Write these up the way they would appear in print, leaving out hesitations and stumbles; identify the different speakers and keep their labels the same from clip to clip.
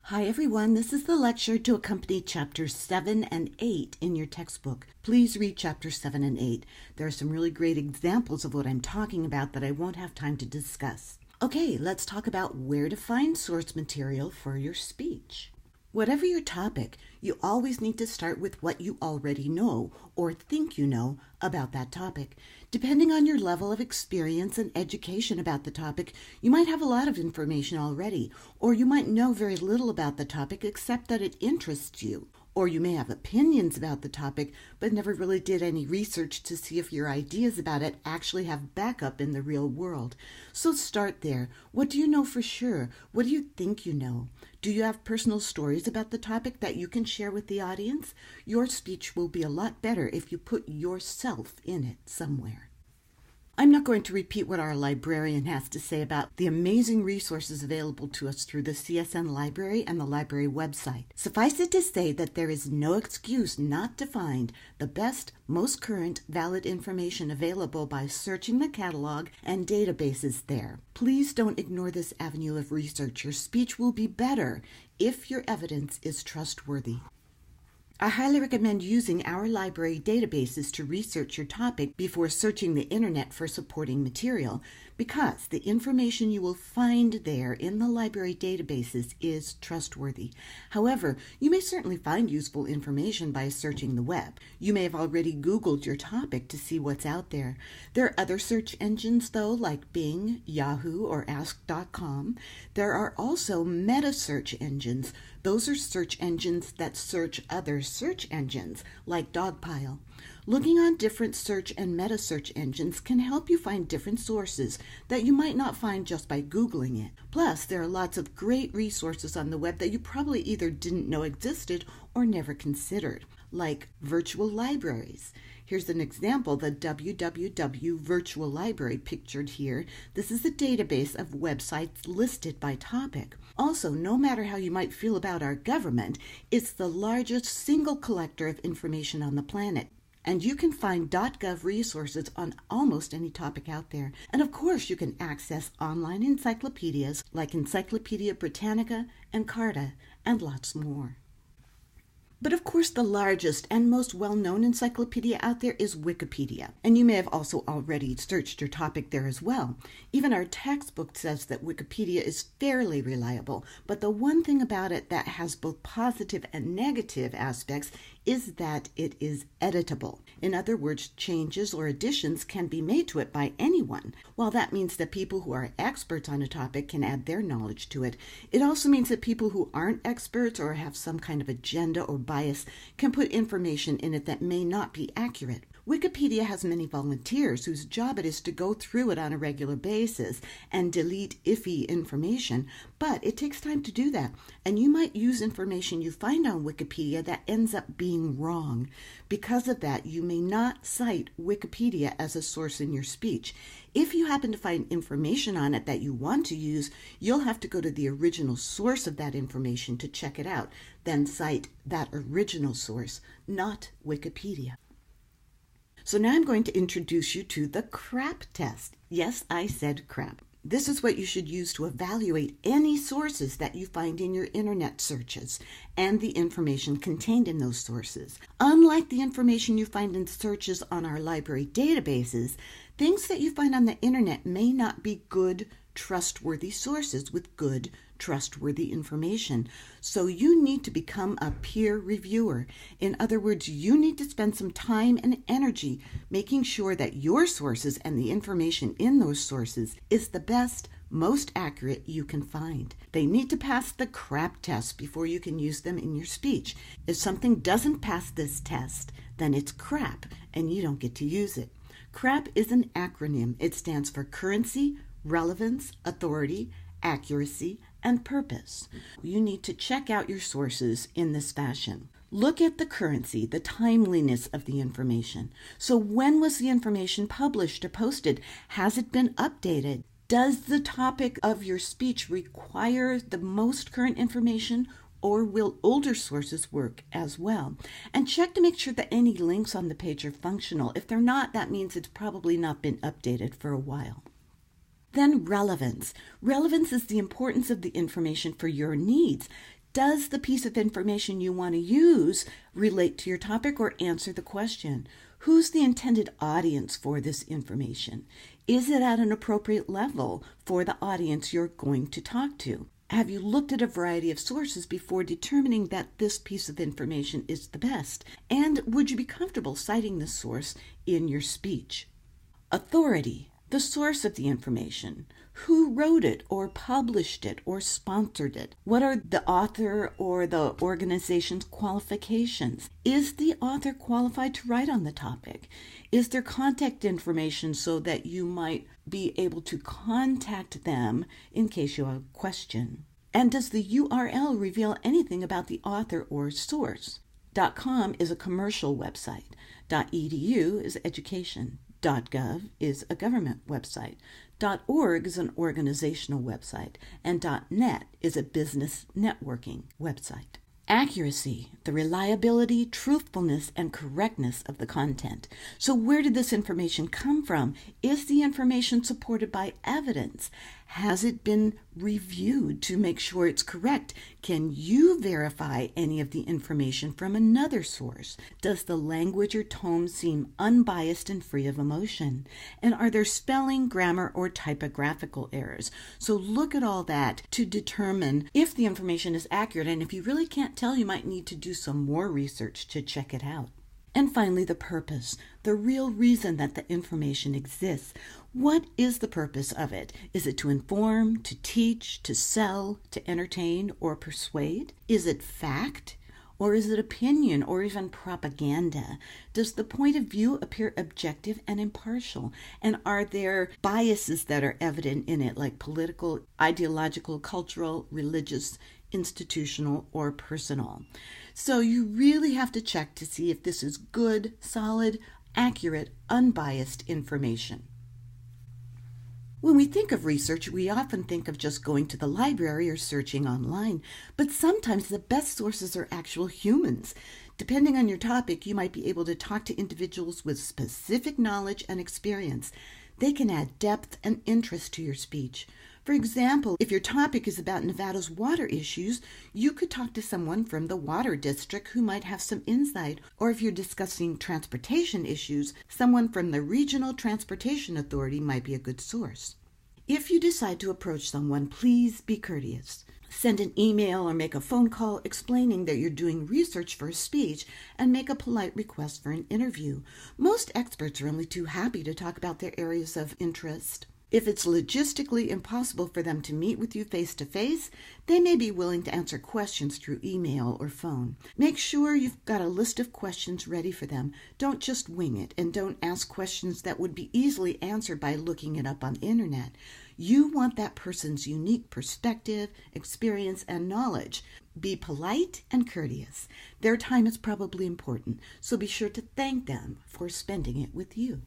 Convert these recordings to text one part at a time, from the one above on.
Speaker 1: Hi everyone, this is the lecture to accompany chapters 7 and 8 in your textbook. Please read chapters 7 and 8. There are some really great examples of what I'm talking about that I won't have time to discuss. Okay, let's talk about where to find source material for your speech. Whatever your topic, you always need to start with what you already know or think you know about that topic. Depending on your level of experience and education about the topic, you might have a lot of information already, or you might know very little about the topic except that it interests you. Or you may have opinions about the topic, but never really did any research to see if your ideas about it actually have backup in the real world. So start there. What do you know for sure? What do you think you know? Do you have personal stories about the topic that you can share with the audience? Your speech will be a lot better if you put yourself in it somewhere. I'm not going to repeat what our librarian has to say about the amazing resources available to us through the CSN library and the library website. Suffice it to say that there is no excuse not to find the best, most current, valid information available by searching the catalog and databases there. Please don't ignore this avenue of research. Your speech will be better if your evidence is trustworthy. I highly recommend using our library databases to research your topic before searching the internet for supporting material, because the information you will find there in the library databases is trustworthy. However, you may certainly find useful information by searching the web. You may have already Googled your topic to see what's out there. There are other search engines, though, like Bing, Yahoo, or Ask.com. There are also meta search engines. Those are search engines that search other search engines, like Dogpile. Looking on different search and meta search engines can help you find different sources that you might not find just by Googling it. Plus, there are lots of great resources on the web that you probably either didn't know existed or never considered, like virtual libraries. Here's an example, the www Virtual Library pictured here. This is a database of websites listed by topic. Also, no matter how you might feel about our government, it's the largest single collector of information on the planet. And you can find .gov resources on almost any topic out there. And of course, you can access online encyclopedias like Encyclopedia Britannica and Carta, and lots more. But of course, the largest and most well-known encyclopedia out there is Wikipedia. And you may have also already searched your topic there as well. Even our textbook says that Wikipedia is fairly reliable, but the one thing about it that has both positive and negative aspects is that it is editable. In other words, changes or additions can be made to it by anyone. While that means that people who are experts on a topic can add their knowledge to it, it also means that people who aren't experts or have some kind of agenda or bias can put information in it that may not be accurate. Wikipedia has many volunteers whose job it is to go through it on a regular basis and delete iffy information, but it takes time to do that, and you might use information you find on Wikipedia that ends up being wrong. Because of that, you may not cite Wikipedia as a source in your speech. If you happen to find information on it that you want to use, you'll have to go to the original source of that information to check it out, then cite that original source, not Wikipedia. So now I'm going to introduce you to the CRAP test. Yes, I said CRAP. This is what you should use to evaluate any sources that you find in your internet searches and the information contained in those sources. Unlike the information you find in searches on our library databases, things that you find on the internet may not be good, trustworthy sources with good, trustworthy information. So you need to become a peer reviewer. In other words, you need to spend some time and energy making sure that your sources and the information in those sources is the best, most accurate you can find. They need to pass the CRAP test before you can use them in your speech. If something doesn't pass this test, then it's crap and you don't get to use it. CRAP is an acronym. It stands for currency, relevance, authority, accuracy, and purpose. You need to check out your sources in this fashion. Look at the currency, the timeliness of the information. So when was the information published or posted? Has it been updated? Does the topic of your speech require the most current information, or will older sources work as well? And check to make sure that any links on the page are functional. If they're not, that means it's probably not been updated for a while. Then relevance. Relevance is the importance of the information for your needs. Does the piece of information you want to use relate to your topic or answer the question? Who's the intended audience for this information? Is it at an appropriate level for the audience you're going to talk to? Have you looked at a variety of sources before determining that this piece of information is the best? And would you be comfortable citing this source in your speech? Authority, the source of the information. Who wrote it or published it or sponsored it? What are the author or the organization's qualifications? Is the author qualified to write on the topic? Is there contact information so that you might be able to contact them in case you have a question? And does the URL reveal anything about the author or source? .com is a commercial website. .edu is education. .gov is a government website. .org is an organizational website. And .net is a business networking website. Accuracy, the reliability, truthfulness, and correctness of the content. So where did this information come from? Is the information supported by evidence? Has it been reviewed to make sure it's correct? Can you verify any of the information from another source? Does the language or tone seem unbiased and free of emotion? And are there spelling, grammar, or typographical errors? So look at all that to determine if the information is accurate. And if you really can't tell, you might need to do some more research to check it out. And finally, the purpose, the real reason that the information exists. What is the purpose of it? Is it to inform, to teach, to sell, to entertain, or persuade? Is it fact? Or is it opinion or even propaganda? Does the point of view appear objective and impartial? And are there biases that are evident in it, like political, ideological, cultural, religious, institutional, or personal? So you really have to check to see if this is good, solid, accurate, unbiased information. When we think of research, we often think of just going to the library or searching online, but sometimes the best sources are actual humans. Depending on your topic, you might be able to talk to individuals with specific knowledge and experience. They can add depth and interest to your speech. For example, if your topic is about Nevada's water issues, you could talk to someone from the water district who might have some insight. Or if you're discussing transportation issues, someone from the Regional Transportation Authority might be a good source. If you decide to approach someone, please be courteous. Send an email or make a phone call explaining that you're doing research for a speech, and make a polite request for an interview. Most experts are only too happy to talk about their areas of interest. If it's logistically impossible for them to meet with you face-to-face, they may be willing to answer questions through email or phone. Make sure you've got a list of questions ready for them. Don't just wing it, and don't ask questions that would be easily answered by looking it up on the internet. You want that person's unique perspective, experience, and knowledge. Be polite and courteous. Their time is probably important, so be sure to thank them for spending it with you.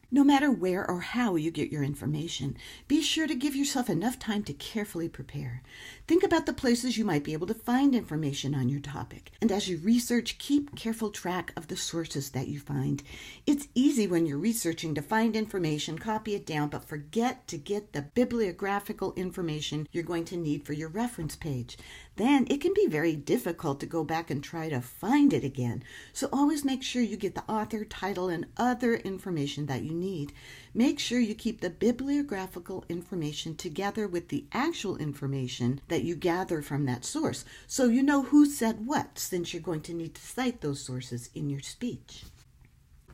Speaker 1: No matter where or how you get your information, be sure to give yourself enough time to carefully prepare. Think about the places you might be able to find information on your topic. And as you research, keep careful track of the sources that you find. It's easy when you're researching to find information, copy it down, but forget to get the bibliographical information you're going to need for your reference page. Then it can be very difficult to go back and try to find it again. So always make sure you get the author, title, and other information that you need. Make sure you keep the bibliographical information together with the actual information that you gather from that source, so you know who said what, since you're going to need to cite those sources in your speech.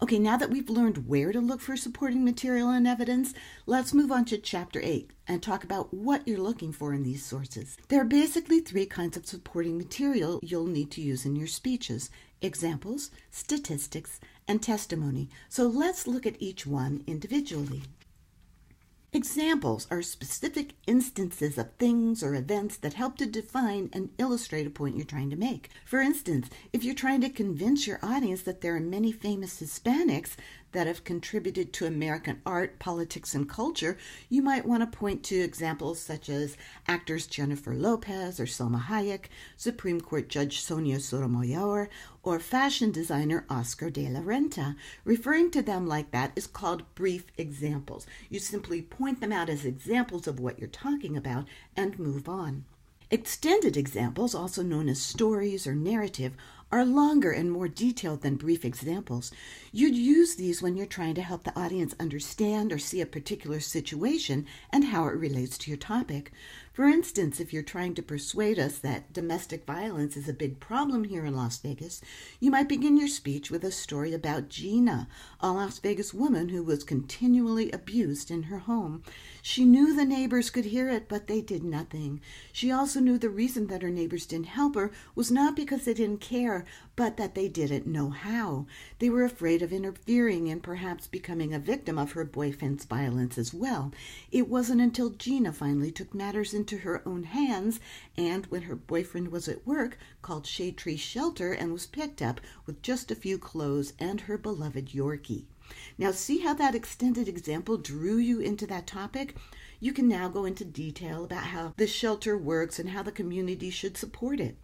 Speaker 1: Okay, now that we've learned where to look for supporting material and evidence, let's move on to Chapter 8 and talk about what you're looking for in these sources. There are basically 3 kinds of supporting material you'll need to use in your speeches: examples, statistics, and testimony. So let's look at each one individually. Examples are specific instances of things or events that help to define and illustrate a point you're trying to make. For instance, if you're trying to convince your audience that there are many famous Hispanics that have contributed to American art, politics, and culture, you might want to point to examples such as actors Jennifer Lopez or Salma Hayek, Supreme Court Judge Sonia Sotomayor, or fashion designer Oscar de la Renta. Referring to them like that is called brief examples. You simply point them out as examples of what you're talking about and move on. Extended examples, also known as stories or narrative, are longer and more detailed than brief examples. You'd use these when you're trying to help the audience understand or see a particular situation and how it relates to your topic. For instance, if you're trying to persuade us that domestic violence is a big problem here in Las Vegas, you might begin your speech with a story about Gina, a Las Vegas woman who was continually abused in her home. She knew the neighbors could hear it, but they did nothing. She also knew the reason that her neighbors didn't help her was not because they didn't care, but that they didn't know how. They were afraid of interfering and perhaps becoming a victim of her boyfriend's violence as well. It wasn't until Gina finally took matters into her own hands, and when her boyfriend was at work, called Shade Tree Shelter and was picked up with just a few clothes and her beloved Yorkie. Now, see how that extended example drew you into that topic? You can now go into detail about how the shelter works and how the community should support it.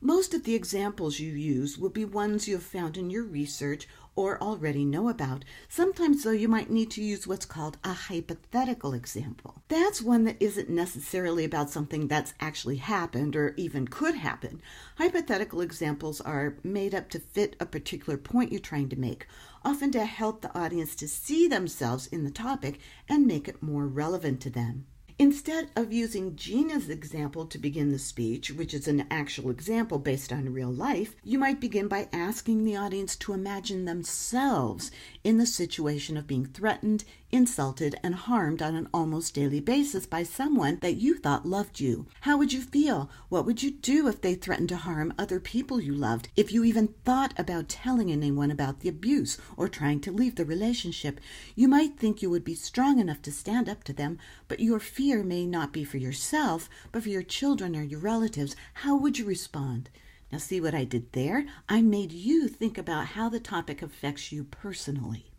Speaker 1: Most of the examples you use will be ones you have found in your research or already know about. Sometimes, though, you might need to use what's called a hypothetical example. That's one that isn't necessarily about something that's actually happened or even could happen. Hypothetical examples are made up to fit a particular point you're trying to make, often to help the audience to see themselves in the topic and make it more relevant to them. Instead of using Gina's example to begin the speech, which is an actual example based on real life, you might begin by asking the audience to imagine themselves in the situation of being threatened, insulted, and harmed on an almost daily basis by someone that you thought loved you. How would you feel? What would you do if they threatened to harm other people you loved? If you even thought about telling anyone about the abuse or trying to leave the relationship, you might think you would be strong enough to stand up to them, but your fear may not be for yourself, but for your children or your relatives. How would you respond? Now, see what I did there? I made you think about how the topic affects you personally.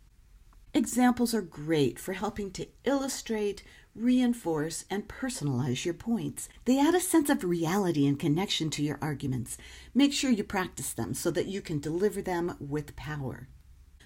Speaker 1: Examples are great for helping to illustrate, reinforce, and personalize your points. They add a sense of reality and connection to your arguments. Make sure you practice them so that you can deliver them with power.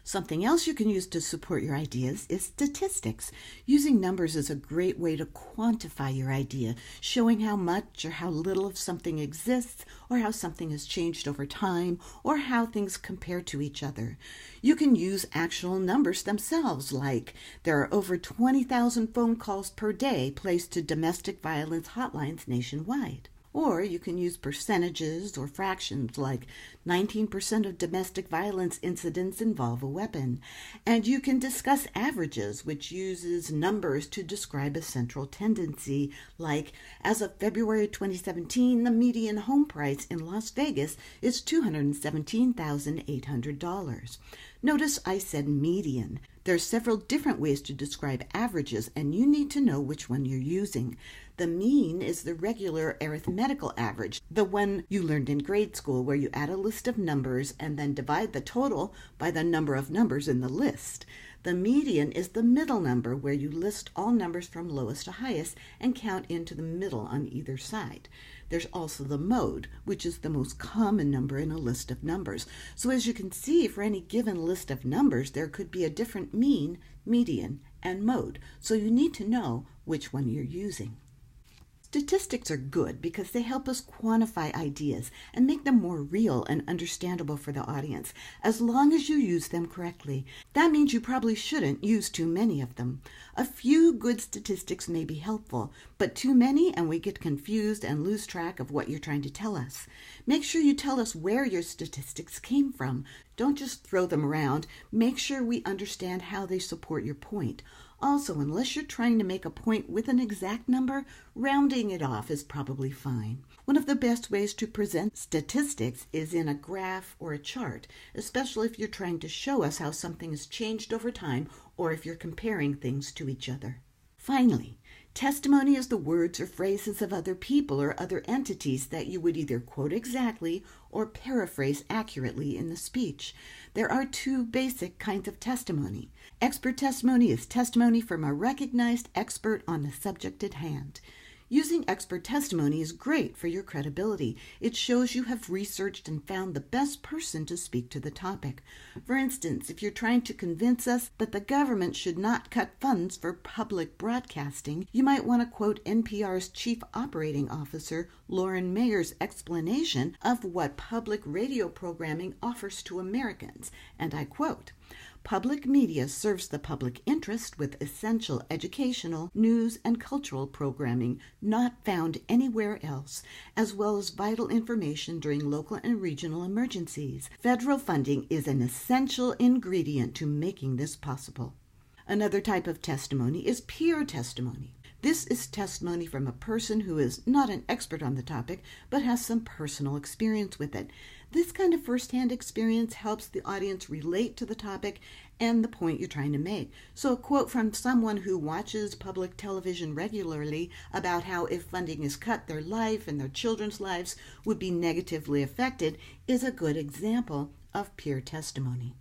Speaker 1: Something else you can use to support your ideas is statistics. Using numbers is a great way to quantify your idea, showing how much or how little of something exists, or how something has changed over time, or how things compare to each other. You can use actual numbers themselves, like there are over 20,000 phone calls per day placed to domestic violence hotlines nationwide. Or you can use percentages or fractions, like 19% of domestic violence incidents involve a weapon. And you can discuss averages, which uses numbers to describe a central tendency, like as of February 2017, the median home price in Las Vegas is $217,800. Notice I said median. There are several different ways to describe averages, and you need to know which one you're using. The mean is the regular arithmetical average, the one you learned in grade school, where you add a list of numbers and then divide the total by the number of numbers in the list. The median is the middle number, where you list all numbers from lowest to highest and count into the middle on either side. There's also the mode, which is the most common number in a list of numbers. So as you can see, for any given list of numbers, there could be a different mean, median, and mode. So you need to know which one you're using. Statistics are good because they help us quantify ideas and make them more real and understandable for the audience, as long as you use them correctly. That means you probably shouldn't use too many of them. A few good statistics may be helpful, but too many and we get confused and lose track of what you're trying to tell us. Make sure you tell us where your statistics came from. Don't just throw them around. Make sure we understand how they support your point. Also, unless you're trying to make a point with an exact number, rounding it off is probably fine. One of the best ways to present statistics is in a graph or a chart, especially if you're trying to show us how something has changed over time or if you're comparing things to each other. Finally, testimony is the words or phrases of other people or other entities that you would either quote exactly or paraphrase accurately in the speech. There are two basic kinds of testimony. Expert testimony is testimony from a recognized expert on the subject at hand. Using expert testimony is great for your credibility. It shows you have researched and found the best person to speak to the topic. For instance, if you're trying to convince us that the government should not cut funds for public broadcasting, you might want to quote NPR's Chief Operating Officer, Lauren Mayer's explanation of what public radio programming offers to Americans, and I quote, "Public media serves the public interest with essential educational, news, and cultural programming not found anywhere else, as well as vital information during local and regional emergencies. Federal funding is an essential ingredient to making this possible." Another type of testimony is peer testimony. This is testimony from a person who is not an expert on the topic, but has some personal experience with it. This kind of first-hand experience helps the audience relate to the topic and the point you're trying to make. So a quote from someone who watches public television regularly about how if funding is cut, their life and their children's lives would be negatively affected is a good example of peer testimony.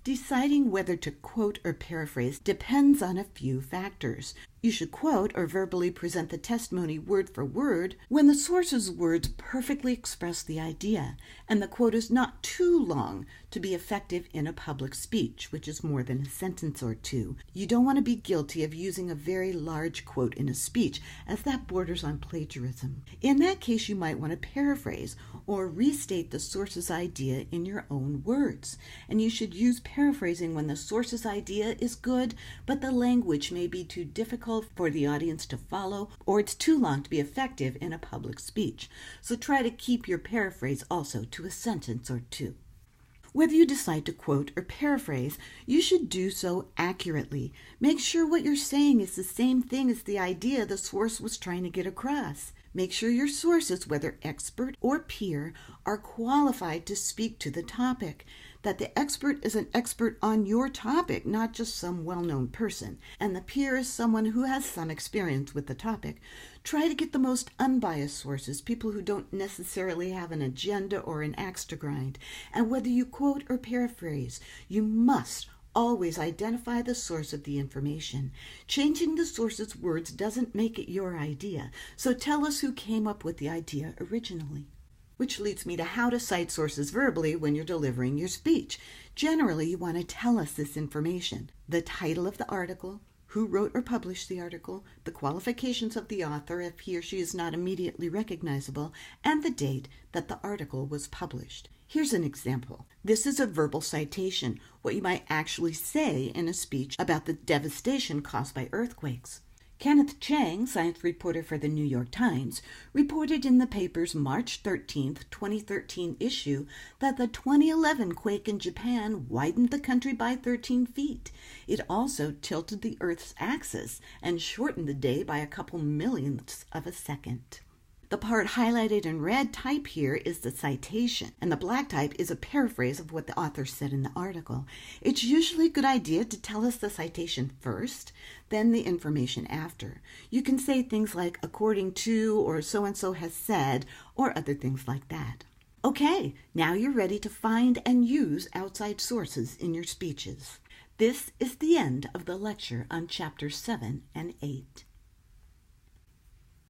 Speaker 1: Deciding whether to quote or paraphrase depends on a few factors. You should quote or verbally present the testimony word for word when the source's words perfectly express the idea, and the quote is not too long to be effective in a public speech, which is more than a sentence or two. You don't want to be guilty of using a very large quote in a speech, as that borders on plagiarism. In that case, you might want to paraphrase or restate the source's idea in your own words. And you should use paraphrasing when the source's idea is good, but the language may be too difficult for the audience to follow, or it's too long to be effective in a public speech. So try to keep your paraphrase also to a sentence or two. Whether you decide to quote or paraphrase, you should do so accurately. Make sure what you're saying is the same thing as the idea the source was trying to get across. Make sure your sources, whether expert or peer, are qualified to speak to the topic, that the expert is an expert on your topic, not just some well-known person, and the peer is someone who has some experience with the topic. Try to get the most unbiased sources, people who don't necessarily have an agenda or an axe to grind. And whether you quote or paraphrase, you must always identify the source of the information. Changing the source's words doesn't make it your idea, so tell us who came up with the idea originally. Which leads me to how to cite sources verbally when you're delivering your speech. Generally, you want to tell us this information: the title of the article, who wrote or published the article, the qualifications of the author if he or she is not immediately recognizable, and the date that the article was published. Here's an example. This is a verbal citation, what you might actually say in a speech about the devastation caused by earthquakes. Kenneth Chang, science reporter for the New York Times, reported in the paper's March 13, 2013 issue that the 2011 quake in Japan widened the country by 13 feet. It also tilted the Earth's axis and shortened the day by a couple millionths of a second. The part highlighted in red type here is the citation, and the black type is a paraphrase of what the author said in the article. It's usually a good idea to tell us the citation first, then the information after. You can say things like according to or so-and-so has said, or other things like that. Okay, now you're ready to find and use outside sources in your speeches. This is the end of the lecture on Chapters 7 and 8.